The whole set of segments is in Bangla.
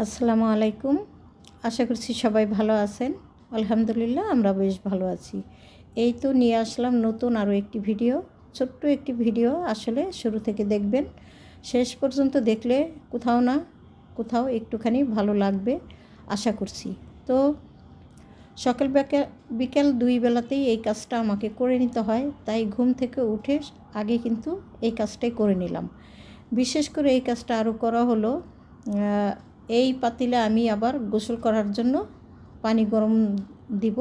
আসসালামু আলাইকুম। আশা করছি সবাই ভালো আছেন। আলহামদুলিল্লাহ আমরা বেশ ভালো আছি। এই তো নিয়ে আসলাম নতুন আরও একটি ভিডিও। ছোট্ট একটি ভিডিও, আসলে শুরু থেকে দেখবেন, শেষ পর্যন্ত দেখলে কোথাও না কোথাও একটুখানি ভালো লাগবে আশা করছি। তো সকাল বিকেল দুই বেলাতেই এই কাজটা আমাকে করে নিতে হয়, তাই ঘুম থেকে উঠে আগে কিন্তু এই কাজটাই করে নিলাম। বিশেষ করে এই কাজটা আরও করা হলো, এই পাতিলে আমি আবার গোসল করার জন্য পানি গরম দিব,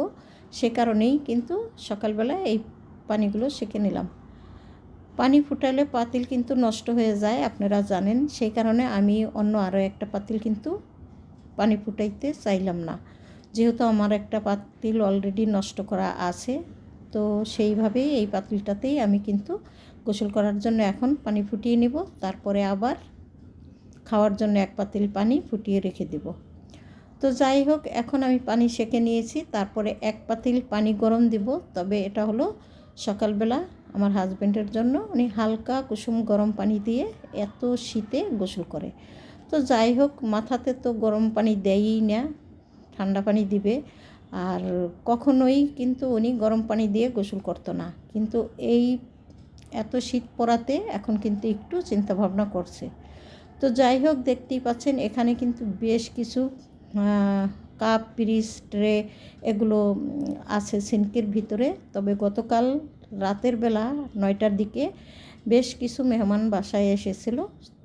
সে কারণেই কিন্তু সকালবেলা এই পানিগুলো সেঁকে নিলাম। পানি ফুটালে পাতিল কিন্তু নষ্ট হয়ে যায়, আপনারা জানেন। সেই কারণে আমি অন্য আরও একটা পাতিল কিন্তু পানি ফুটাইতে চাইলাম না, যেহেতু আমার একটা পাতিল অলরেডি নষ্ট করা আছে। তো সেইভাবেই এই পাতিলটাতেই আমি কিন্তু গোসল করার জন্য এখন পানি ফুটিয়ে নিব, তারপরে আবার খাওয়ার জন্য এক পাতিল পানি ফুটিয়ে রেখে দেব। তো যাই হোক, এখন আমি পানি সেঁকে নিয়েছি, তারপরে এক পাতিল পানি গরম দিব। তবে এটা হলো সকালবেলা আমার হাজব্যান্ডের জন্য, উনি হালকা কুসুম গরম পানি দিয়ে এত শীতে গোসল করে। তো যাই হোক, মাথাতে তো গরম পানি দেয়ই না, ঠান্ডা পানি দিবে। আর কখনোই কিন্তু উনি গরম পানি দিয়ে গোসল করতো না, কিন্তু এই এত শীত পড়াতে এখন কিন্তু একটু চিন্তা ভাবনা করছে। তো যাই হোক, দেখতেই পাচ্ছেন এখানে কিন্তু বেশ কিছু কাপ, পিরিচ, ট্রে এগুলো আছে সিঙ্কের ভিতরে। তবে গতকাল রাতের বেলা 9টার দিকে বেশ কিছু মেহমান বাসায় এসেছিল,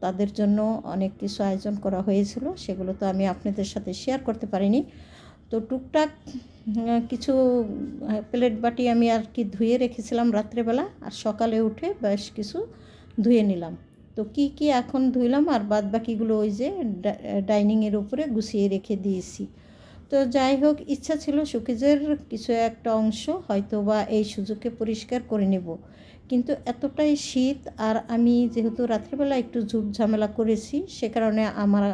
তাদের জন্য অনেক কিছু আয়োজন করা হয়েছিল, সেগুলো তো আমি আপনাদের সাথে শেয়ার করতে পারিনি। তো টুকটাক কিছু প্লেট বাটি আমি আর কি ধুয়ে রেখেছিলাম রাত্রেবেলা, আর সকালে উঠে বেশ কিছু ধুয়ে নিলাম। তো কি এখন ধুইলাম, আর বাদ বাকিগুলো ওই যে ডাইনিংয়ের উপরে গুছিয়ে রেখে দিয়েছি। তো যাই হোক, ইচ্ছা ছিল শোকেজের কিছু একটা অংশ হয়তো বা এই সুযোগে পরিষ্কার করে নেব, কিন্তু এতটাই শীত, আর আমি যেহেতু রাত্রেবেলা একটু ঝুট ঝামেলা করেছি, সে কারণে আমার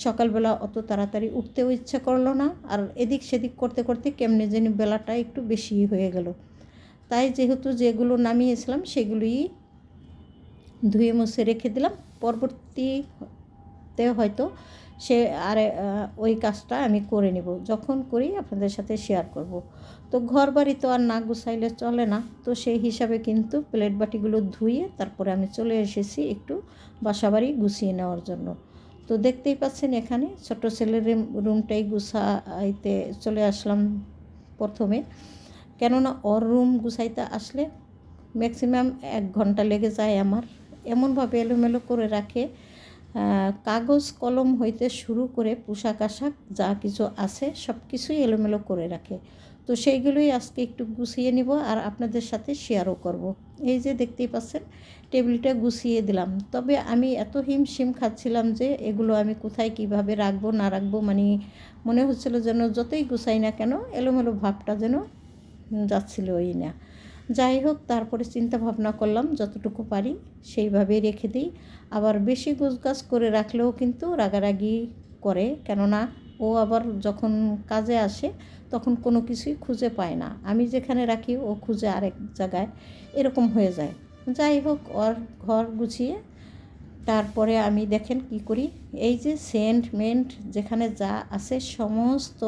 সকালবেলা অত তাড়াতাড়ি উঠতেও ইচ্ছা করলো না, আর এদিক সেদিক করতে করতে কেমনে যেন বেলাটা একটু বেশি হয়ে গেল। তাই যেহেতু যেগুলো নামিয়েছিলাম সেগুলোই ধুয়ে মুছে রেখে দিলাম, পরবর্তীতে হয়তো সে আর ওই কাজটা আমি করে নেব, যখন করি আপনাদের সাথে শেয়ার করব। তো ঘর বাড়ি তো আর না গুছাইলে চলে না, তো সেই হিসাবে কিন্তু প্লেট বাটিগুলো ধুয়ে তারপরে আমি চলে এসেছি একটু বাসাবাড়ি গুছিয়ে নেওয়ার জন্য। তো দেখতেই পাচ্ছেন এখানে ছোট ছেলের রুমটাই গুছাইতে চলে আসলাম প্রথমে, কেননা ওর রুম গুছাইতে আসলে ম্যাক্সিমাম 1 ঘন্টা লেগে যায় আমার। এমনভাবে এলোমেলো করে রাখে, কাগজ কলম হইতে শুরু করে পোশাক আশাক যা কিছু আছে সব কিছুই এলোমেলো করে রাখে। তো সেইগুলোই আজকে একটু গুছিয়ে নিব আর আপনাদের সাথে শেয়ারও করব। এই যে দেখতেই পাচ্ছেন টেবিলটা গুছিয়ে দিলাম, তবে আমি এত হিমশিম খাচ্ছিলাম যে এগুলো আমি কোথায় কিভাবে রাখবো না রাখবো, মানে মনে হচ্ছিল যেন যতই গুছাই না কেন এলোমেলো ভাবটা যেন যাচ্ছিলই না। যাই হোক, তারপরে চিন্তা ভাবনা করলাম যতটুকু পারি সেইভাবেই রেখে দিই। আবার বেশি গোছগাছ করে রাখলেও কিন্তু রাগারাগি করে, কেননা ও আবার যখন কাজে আসে তখন কোনো কিছুই খুঁজে পায় না, আমি যেখানে রাখি ও খুঁজে আরেক জায়গায়, এরকম হয়ে যায়। যাই হোক, ওর ঘর গুছিয়ে তারপরে আমি দেখেন কি করি, এই যে সেন্ট মেন্ট যেখানে যা আছে সমস্ত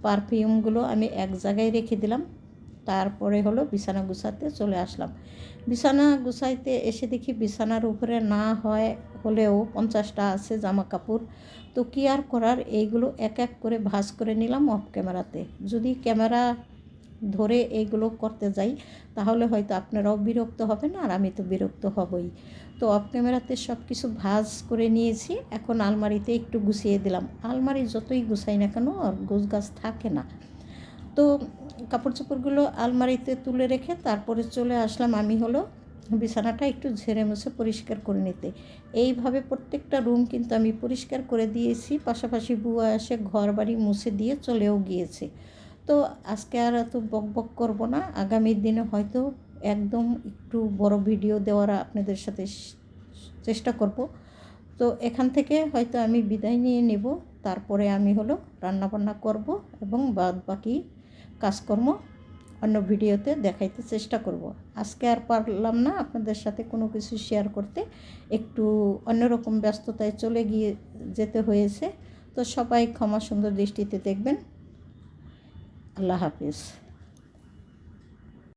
পারফিউমগুলো আমি এক জায়গায় রেখে দিলাম। তারপরে হলো বিছানা গুছাতে চলে আসলাম। বিছানা গুছাইতে এসে দেখি বিছানার উপরে না হয় হলেও 50টা আছে জামা কাপড়। তো কি আর করার, এইগুলো এক এক করে ভাঁজ করে নিলাম অফ ক্যামেরাতে। যদি ক্যামেরা ধরে এইগুলো করতে যাই তাহলে হয়তো আপনারাও বিরক্ত হবেন, আর আমি তো বিরক্ত হবই। তো অফ ক্যামেরাতে সব কিছু ভাঁজ করে নিয়েছি, এখন আলমারিতে একটু গুছিয়ে দিলাম। আলমারি যতই গুছাই না কেন আর গোছগাছ থাকে না। তো কাপড় চোপড়গুলো আলমারিতে তুলে রেখে তারপরে চলে আসলাম আমি হলো বিছানাটা একটু ঝেড়ে মুছে পরিষ্কার করে নিতে। এইভাবে প্রত্যেকটা রুম কিন্তু আমি পরিষ্কার করে দিয়েছি, পাশাপাশি বুয়া এসে ঘর বাড়ি মুছে দিয়ে চলেও গিয়েছে। তো আজকে আর এত বক বক করবো না, আগামী দিনে হয়তো একদম একটু বড় ভিডিও দেওয়ার আপনাদের সাথে চেষ্টা করব। তো এখান থেকে হয়তো আমি বিদায় নিয়ে নেব, তারপরে আমি হলো রান্নাবান্না করব এবং বাদ বাকি কাজকর্ম অন্য ভিডিওতে দেখাইতে চেষ্টা করব। আজকে আর পারলাম না আপনাদের সাথে কোনো কিছু শেয়ার করতে, একটু অন্যরকম ব্যস্ততায় চলে যেতে হয়েছে। তো সবাই ক্ষমা সুন্দর দৃষ্টিতে দেখবেন। আল্লাহ হাফিজ।